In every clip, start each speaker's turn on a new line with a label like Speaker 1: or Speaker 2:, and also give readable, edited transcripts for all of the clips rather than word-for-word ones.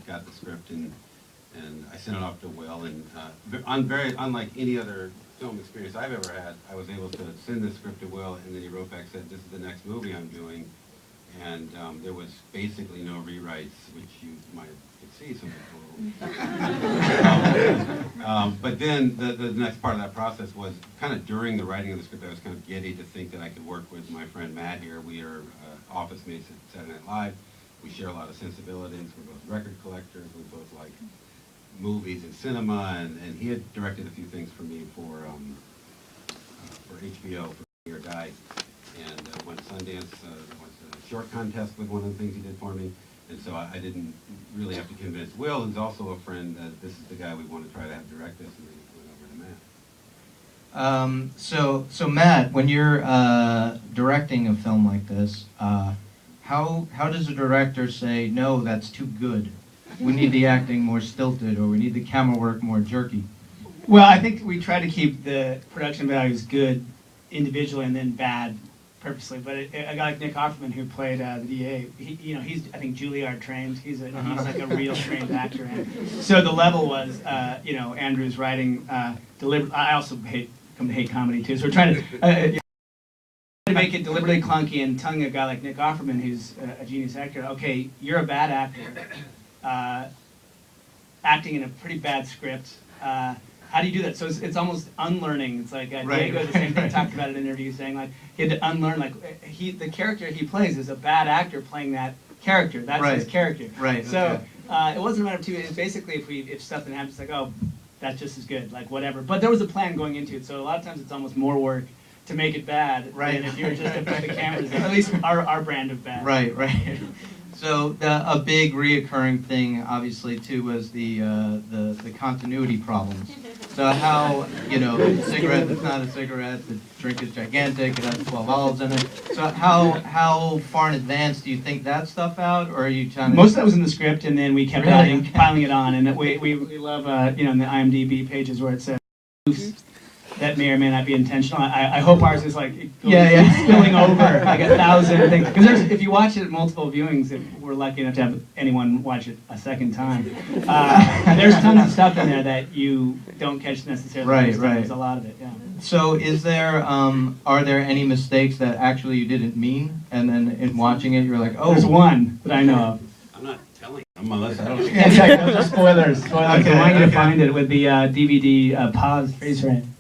Speaker 1: got the script and I sent it off to Will, and unlike any other film experience I've ever had, I was able to send the script to Will, and then he wrote back and said, "This is the next movie I'm doing," and there was basically no rewrites, which you might could see some people. But then the next part of that process was kind of during the writing of the script. I was kind of giddy to think that I could work with my friend Matt here. We are office mates at Saturday Night Live. We share a lot of sensibilities. We're both record collectors. We both like movies and cinema, and he had directed a few things for me for HBO, for Be or Die, and went to Sundance, went to a short contest with one of the things he did for me, and so I didn't really have to convince Will, who's also a friend, that this is the guy we want to try to have direct this, and then he went over to Matt.
Speaker 2: So Matt, when you're directing a film like this, how does a director say, no, that's too good? We need the acting more stilted, or we need the camera work more jerky?
Speaker 3: Well, I think we try to keep the production values good individually and then bad purposely. But a guy like Nick Offerman, who played the DA, he's I think Juilliard trained. He's like a real trained actor. And so the level was, Andrew's writing deliberate. I also come to hate comedy too. So we're trying to make it deliberately clunky and telling a guy like Nick Offerman, who's a genius actor, okay, you're a bad actor. Acting in a pretty bad script. How do you do that? So it's almost unlearning. It's like Diego, the same thing, I talked about in an interview, saying like he had to unlearn, like the character he plays is a bad actor playing that character. That's his character.
Speaker 2: Right.
Speaker 3: So it wasn't a matter of two. It's basically if stuff didn't happen, it's like, oh, that's just as good, like whatever. But there was a plan going into it. So a lot of times it's almost more work to make it bad than if you were just to put the cameras in. At least our brand of bad.
Speaker 2: Right. So a big reoccurring thing, obviously, too, was the continuity problems. So how, cigarette that's not a cigarette, the drink is gigantic, it has 12 olives in it. So how far in advance do you think that stuff out, or are you trying to...
Speaker 3: Most of that was in the script, and then we kept piling it on, and we love, in the IMDb pages where it says that may or may not be intentional. I hope ours is like spilling over like 1,000 things. Because if you watch it at multiple viewings, if we're lucky enough to have anyone watch it a second time, there's tons of stuff in there that you don't catch necessarily.
Speaker 2: Right.
Speaker 3: There's a lot of it. Yeah.
Speaker 2: So are there any mistakes that actually you didn't mean, and then in watching it you're like, oh,
Speaker 3: there's one that I know of.
Speaker 1: I'm not telling them unless I don't...
Speaker 3: Exactly. Those are spoilers. Okay, I want you to find it with the DVD pause freeze frame.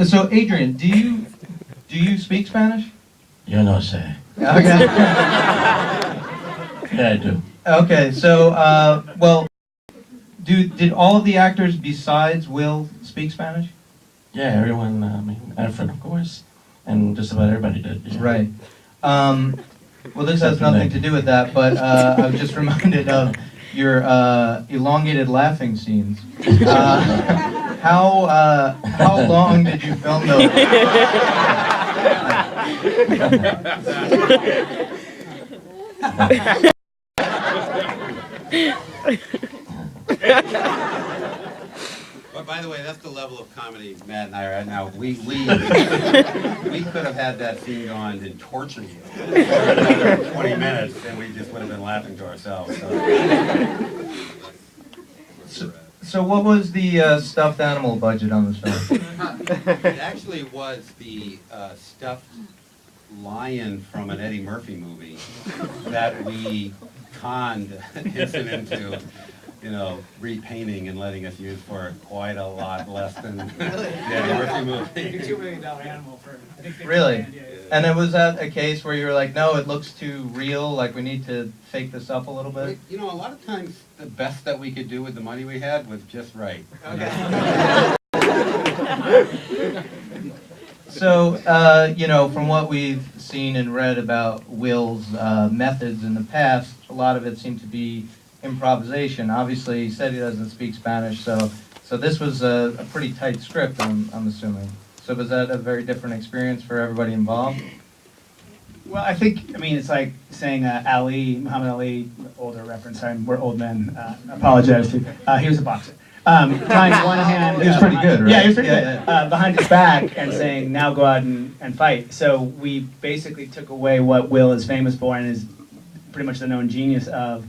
Speaker 2: So Adrian, do you speak Spanish?
Speaker 4: Yo no sé.
Speaker 2: Okay.
Speaker 4: Yeah, I do.
Speaker 2: Okay, so did all of the actors besides Will speak Spanish?
Speaker 4: Yeah, everyone. Alfred, of course, and just about everybody did. Yeah.
Speaker 2: Right. Well, this has nothing to do with that, but I was just reminded of your elongated laughing scenes. How long did you film those?
Speaker 1: But by the way, that's the level of comedy Matt and I are at now. We could have had that scene going and torture you for another 20 minutes, and we just would have been laughing to ourselves.
Speaker 2: So what was the stuffed animal budget on this film?
Speaker 1: It actually was the stuffed lion from an Eddie Murphy movie that we conned Henson into, repainting and letting us use for quite a lot less than the Eddie Murphy movie.
Speaker 3: $2 million animal for, I think,
Speaker 2: Really?
Speaker 3: Yeah.
Speaker 2: And then was that a case where you were like, no, it looks too real, like we need to fake this up a little bit?
Speaker 1: A lot of times the best that we could do with the money we had was just right.
Speaker 2: Okay. So, from what we've seen and read about Will's methods in the past, a lot of it seemed to be improvisation. Obviously, he said he doesn't speak Spanish, so this was a pretty tight script, I'm assuming. So was that a very different experience for everybody involved?
Speaker 3: Well, it's like saying Muhammad Ali, older reference, we're old men, apologize to, he was a boxer. Tying one hand...
Speaker 2: He was pretty good, right?
Speaker 3: Yeah, he was pretty good. Behind his back and saying, now go out and fight. So we basically took away what Will is famous for and is pretty much the known genius of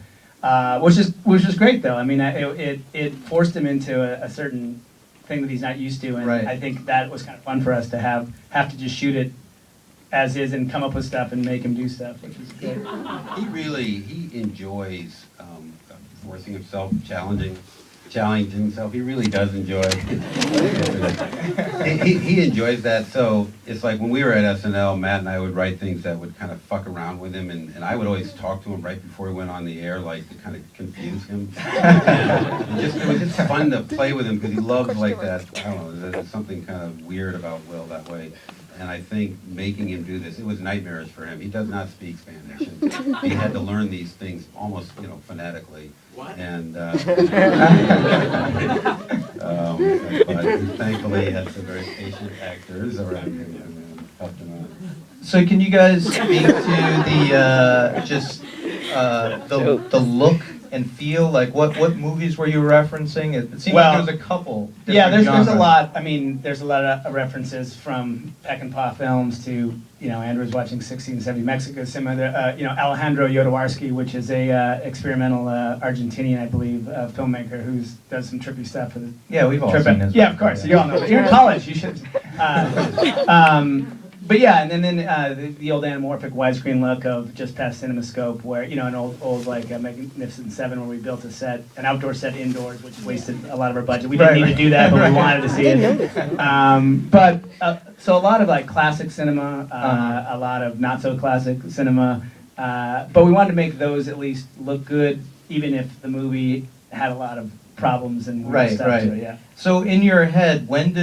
Speaker 3: which is great though. I mean, it forced him into a certain thing that he's not used to, and
Speaker 2: Right.
Speaker 3: I think that was kind of fun for us to have to just shoot it as is and come up with stuff and make him do stuff, which is good.
Speaker 1: He enjoys forcing himself, challenging himself. He really does enjoy. he enjoys that. So it's like when we were at SNL, Matt and I would write things that would kind of fuck around with him, and I would always talk to him right before he went on the air, like to kind of confuse him. It was just fun to play with him because he loves like that. I don't know. There's something kind of weird about Will that way. And I think making him do this, it was nightmares for him. He does not speak Spanish. And he had to learn these things almost, phonetically. What? And but thankfully he had some very patient actors around him and helped him out.
Speaker 2: So can you guys speak to the look and feel? Like what movies were you referencing? It seems like there's a couple.
Speaker 3: Yeah, there's a
Speaker 2: genres.
Speaker 3: lot. I mean, there's a lot of references from Peck and Paw films to Andrew's watching 1670 Mexico cinema. Alejandro Jodorowsky, which is a experimental Argentinian, I believe, filmmaker who does some trippy stuff for the.
Speaker 2: Yeah, we've all seen this.
Speaker 3: Yeah, of course. You all know. You're in college. You should. But yeah, and then the old anamorphic widescreen look of Just Past CinemaScope, where an old like Magnificent Seven, where we built an outdoor set indoors, which wasted a lot of our budget. We didn't need to do that, but we wanted to see it. So a lot of like classic cinema, a lot of not so classic cinema, but we wanted to make those at least look good, even if the movie had a lot of problems and weird stuff to it. Yeah.
Speaker 2: So in your head, when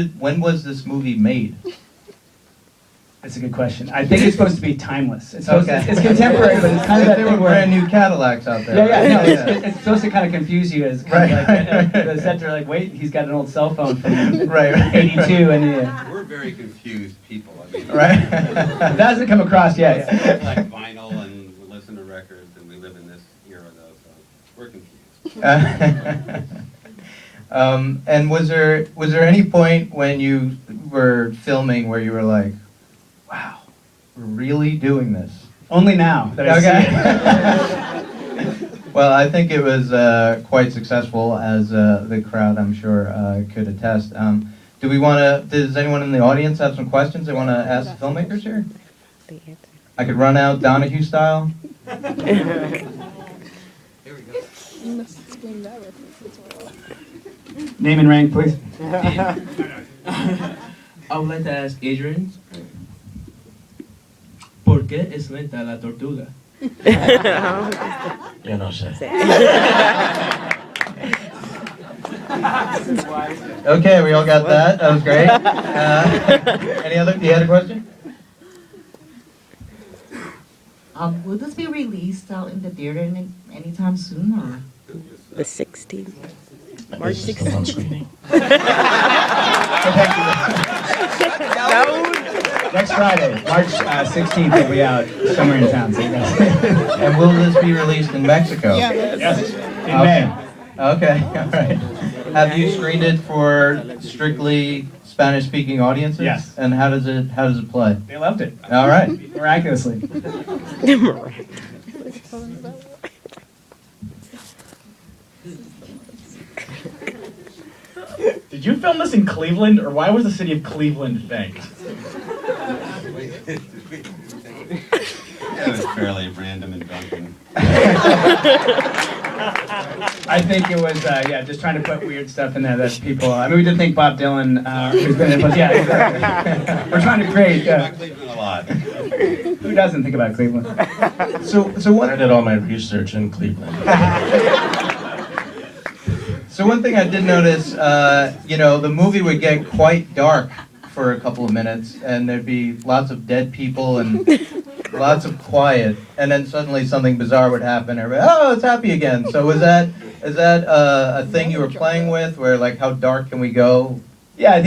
Speaker 2: was this movie made?
Speaker 3: That's a good question. I think it's supposed to be timeless. It's contemporary, but it's kind of that
Speaker 2: there were
Speaker 3: thing where
Speaker 2: brand new Cadillacs out there.
Speaker 3: Yeah. It's supposed to kind of confuse you as kind of like the center, like, wait, he's got an old cell phone from '82, and
Speaker 1: We're very confused people. I mean,
Speaker 3: that hasn't come across yet.
Speaker 1: We like vinyl and we listen to records, and we live in this era though, so we're confused.
Speaker 2: And was there any point when you were filming where you were like, wow, we're really doing this?
Speaker 3: Only now that I see it.
Speaker 2: Well, I think it was quite successful, as the crowd, I'm sure, could attest. Does anyone in the audience have some questions they want to ask the filmmakers here? I could run out Donahue style.
Speaker 1: Here we go.
Speaker 3: Name and rank, please.
Speaker 5: I would like to ask Adrian, ¿por qué es lenta la tortuga?
Speaker 4: Yo no sé.
Speaker 2: Okay, we all got that. That was great. You had a question?
Speaker 6: Will this be released out in the theater anytime soon, or?
Speaker 7: The 16th.
Speaker 4: March 16th.
Speaker 3: Next Friday, March 16th, will be out somewhere in town. So you guys.
Speaker 2: And will this be released in Mexico?
Speaker 3: Yes, in May.
Speaker 2: Okay, all right. Have you screened it for strictly Spanish-speaking audiences?
Speaker 3: Yes.
Speaker 2: And how does it play?
Speaker 3: They loved it.
Speaker 2: All right.
Speaker 3: Miraculously.
Speaker 8: Did you film this in Cleveland, or why was the city of Cleveland thanked?
Speaker 1: It was fairly random and Duncan.
Speaker 3: I think it was, just trying to put weird stuff in there that people. I mean, we did think Bob Dylan, who's been in, but yeah, exactly. We're trying to create.
Speaker 1: About Cleveland a lot.
Speaker 3: Who doesn't think about Cleveland?
Speaker 2: So
Speaker 4: I did all my research in Cleveland.
Speaker 2: So one thing I did notice, the movie would get quite dark for a couple of minutes, and there'd be lots of dead people and lots of quiet, and then suddenly something bizarre would happen. Everybody, oh, it's happy again. So is that a thing you were playing with, where like how dark can we go?
Speaker 3: Yeah, I think